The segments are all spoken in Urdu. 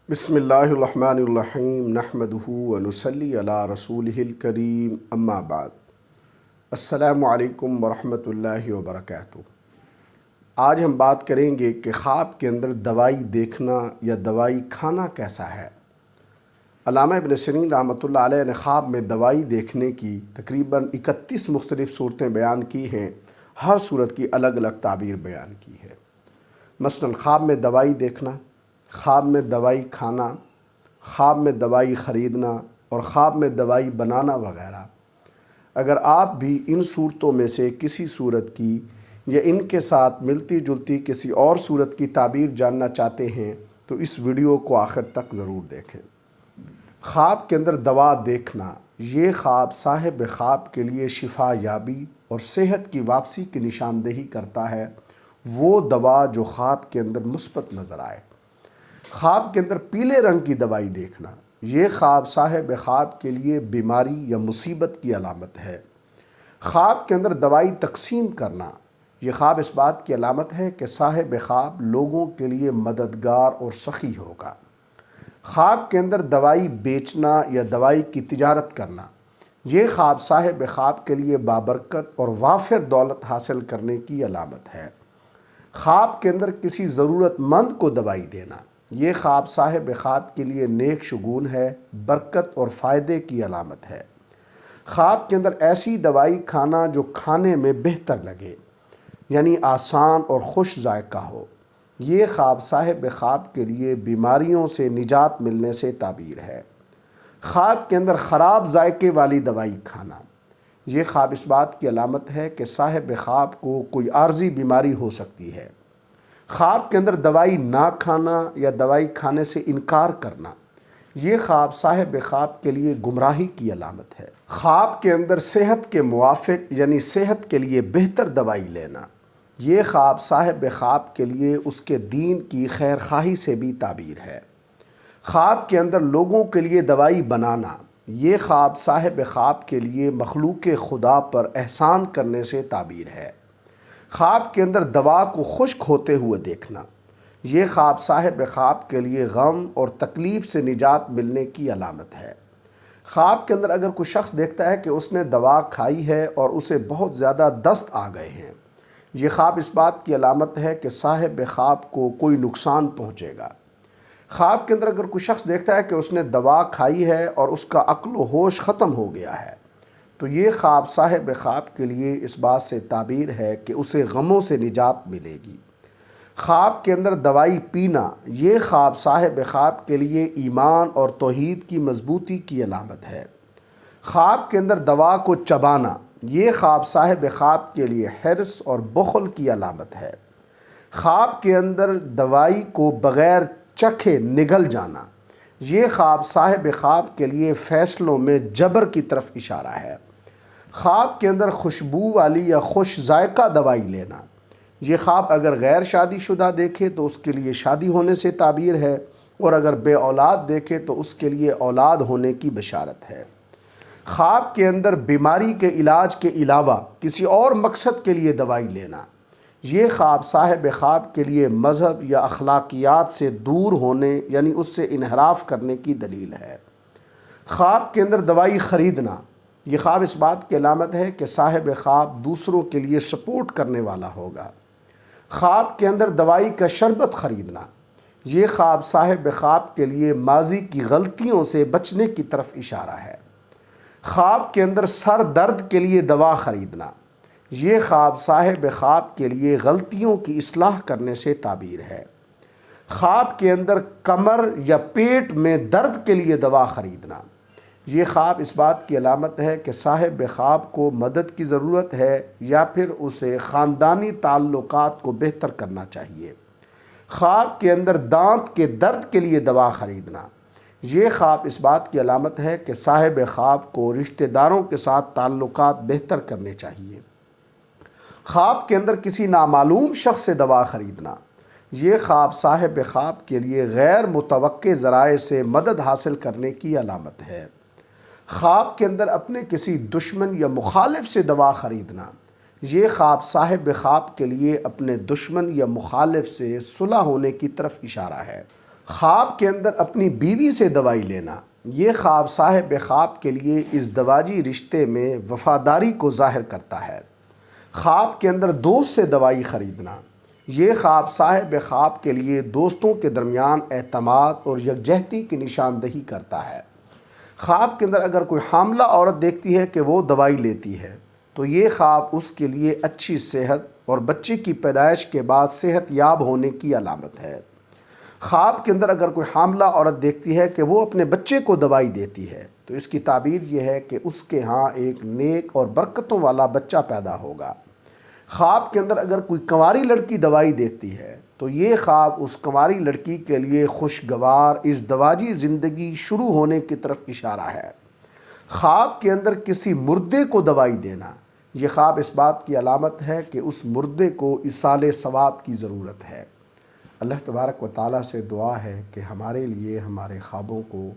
بسم اللہ الرحمن الرحیم نحمدہ ونصلی علی رسولہ الکریم اما بعد السلام علیکم ورحمۃ اللہ وبرکاتہ۔ آج ہم بات کریں گے کہ خواب کے اندر دوائی دیکھنا یا دوائی کھانا کیسا ہے۔ علامہ ابن سیرین رحمۃ اللہ علیہ نے خواب میں دوائی دیکھنے کی تقریباً 31 مختلف صورتیں بیان کی ہیں، ہر صورت کی الگ الگ تعبیر بیان کی ہے۔ مثلاً خواب میں دوائی دیکھنا، خواب میں دوائی کھانا، خواب میں دوائی خریدنا اور خواب میں دوائی بنانا وغیرہ۔ اگر آپ بھی ان صورتوں میں سے کسی صورت کی یا ان کے ساتھ ملتی جلتی کسی اور صورت کی تعبیر جاننا چاہتے ہیں تو اس ویڈیو کو آخر تک ضرور دیکھیں۔ خواب کے اندر دوا دیکھنا، یہ خواب صاحب خواب کے لیے شفا یابی اور صحت کی واپسی کی نشاندہی کرتا ہے، وہ دوا جو خواب کے اندر مثبت نظر آئے۔ خواب کے اندر پیلے رنگ کی دوائی دیکھنا، یہ خواب صاحب خواب کے لیے بیماری یا مصیبت کی علامت ہے۔ خواب کے اندر دوائی تقسیم کرنا، یہ خواب اس بات کی علامت ہے کہ صاحب خواب لوگوں کے لیے مددگار اور سخی ہوگا۔ خواب کے اندر دوائی بیچنا یا دوائی کی تجارت کرنا، یہ خواب صاحب خواب کے لیے بابرکت اور وافر دولت حاصل کرنے کی علامت ہے۔ خواب کے اندر کسی ضرورت مند کو دوائی دینا، یہ خواب صاحب خواب کے لیے نیک شگون ہے، برکت اور فائدے کی علامت ہے۔ خواب کے اندر ایسی دوائی کھانا جو کھانے میں بہتر لگے، یعنی آسان اور خوش ذائقہ ہو، یہ خواب صاحب خواب کے لیے بیماریوں سے نجات ملنے سے تعبیر ہے۔ خواب کے اندر خراب ذائقے والی دوائی کھانا، یہ خواب اس بات کی علامت ہے کہ صاحب خواب کو کوئی عارضی بیماری ہو سکتی ہے۔ خواب کے اندر دوائی نہ کھانا یا دوائی کھانے سے انکار کرنا، یہ خواب صاحب خواب کے لیے گمراہی کی علامت ہے۔ خواب کے اندر صحت کے موافق یعنی صحت کے لیے بہتر دوائی لینا، یہ خواب صاحب خواب کے لیے اس کے دین کی خیر خواہی سے بھی تعبیر ہے۔ خواب کے اندر لوگوں کے لیے دوائی بنانا، یہ خواب صاحب خواب کے لیے مخلوق خدا پر احسان کرنے سے تعبیر ہے۔ خواب کے اندر دوا کو خشک ہوتے ہوئے دیکھنا، یہ خواب صاحب خواب کے لیے غم اور تکلیف سے نجات ملنے کی علامت ہے۔ خواب کے اندر اگر کوئی شخص دیکھتا ہے کہ اس نے دوا کھائی ہے اور اسے بہت زیادہ دست آ گئے ہیں، یہ خواب اس بات کی علامت ہے کہ صاحب خواب کو کوئی نقصان پہنچے گا۔ خواب کے اندر اگر کوئی شخص دیکھتا ہے کہ اس نے دوا کھائی ہے اور اس کا عقل و ہوش ختم ہو گیا ہے، تو یہ خواب صاحب خواب کے لیے اس بات سے تعبیر ہے کہ اسے غموں سے نجات ملے گی۔ خواب کے اندر دوائی پینا، یہ خواب صاحب خواب کے لیے ایمان اور توحید کی مضبوطی کی علامت ہے۔ خواب کے اندر دوا کو چبانا، یہ خواب صاحب خواب کے لیے حرص اور بخل کی علامت ہے۔ خواب کے اندر دوائی کو بغیر چکھے نگل جانا، یہ خواب صاحب خواب کے لیے فیصلوں میں جبر کی طرف اشارہ ہے۔ خواب کے اندر خوشبو والی یا خوش ذائقہ دوائی لینا، یہ خواب اگر غیر شادی شدہ دیکھے تو اس کے لیے شادی ہونے سے تعبیر ہے، اور اگر بے اولاد دیکھے تو اس کے لیے اولاد ہونے کی بشارت ہے۔ خواب کے اندر بیماری کے علاج کے علاوہ کسی اور مقصد کے لیے دوائی لینا، یہ خواب صاحب خواب کے لیے مذہب یا اخلاقیات سے دور ہونے یعنی اس سے انحراف کرنے کی دلیل ہے۔ خواب کے اندر دوائی خریدنا، یہ خواب اس بات کی علامت ہے کہ صاحب خواب دوسروں کے لیے سپورٹ کرنے والا ہوگا۔ خواب کے اندر دوائی کا شربت خریدنا، یہ خواب صاحب خواب کے لیے ماضی کی غلطیوں سے بچنے کی طرف اشارہ ہے۔ خواب کے اندر سر درد کے لیے دوا خریدنا، یہ خواب صاحب خواب کے لیے غلطیوں کی اصلاح کرنے سے تعبیر ہے۔ خواب کے اندر کمر یا پیٹ میں درد کے لیے دوا خریدنا، یہ خواب اس بات کی علامت ہے کہ صاحب خواب کو مدد کی ضرورت ہے یا پھر اسے خاندانی تعلقات کو بہتر کرنا چاہیے۔ خواب کے اندر دانت کے درد کے لیے دوا خریدنا، یہ خواب اس بات کی علامت ہے کہ صاحب خواب کو رشتہ داروں کے ساتھ تعلقات بہتر کرنے چاہیے۔ خواب کے اندر کسی نامعلوم شخص سے دوا خریدنا، یہ خواب صاحب خواب کے لیے غیر متوقع ذرائع سے مدد حاصل کرنے کی علامت ہے۔ خواب کے اندر اپنے کسی دشمن یا مخالف سے دوا خریدنا، یہ خواب صاحب خواب کے لیے اپنے دشمن یا مخالف سے صلح ہونے کی طرف اشارہ ہے۔ خواب کے اندر اپنی بیوی سے دوائی لینا، یہ خواب صاحب خواب کے لیے اس دواجی رشتے میں وفاداری کو ظاہر کرتا ہے۔ خواب کے اندر دوست سے دوائی خریدنا، یہ خواب صاحب خواب کے لیے دوستوں کے درمیان اعتماد اور یکجہتی کی نشاندہی کرتا ہے۔ خواب کے اندر اگر کوئی حاملہ عورت دیکھتی ہے کہ وہ دوائی لیتی ہے تو یہ خواب اس کے لیے اچھی صحت اور بچے کی پیدائش کے بعد صحت یاب ہونے کی علامت ہے۔ خواب کے اندر اگر کوئی حاملہ عورت دیکھتی ہے کہ وہ اپنے بچے کو دوائی دیتی ہے تو اس کی تعبیر یہ ہے کہ اس کے ہاں ایک نیک اور برکتوں والا بچہ پیدا ہوگا۔ خواب کے اندر اگر کوئی کنواری لڑکی دوائی دیکھتی ہے تو یہ خواب اس کنواری لڑکی کے لیے خوشگوار اس دواجی زندگی شروع ہونے کی طرف اشارہ ہے۔ خواب کے اندر کسی مردے کو دوائی دینا، یہ خواب اس بات کی علامت ہے کہ اس مردے کو ایصال ثواب کی ضرورت ہے۔ اللہ تبارک و تعالیٰ سے دعا ہے کہ ہمارے لیے ہمارے خوابوں کو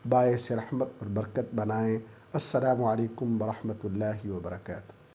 باعث رحمت اور برکت بنائیں۔ السلام علیکم ورحمۃ اللہ وبرکاتہ۔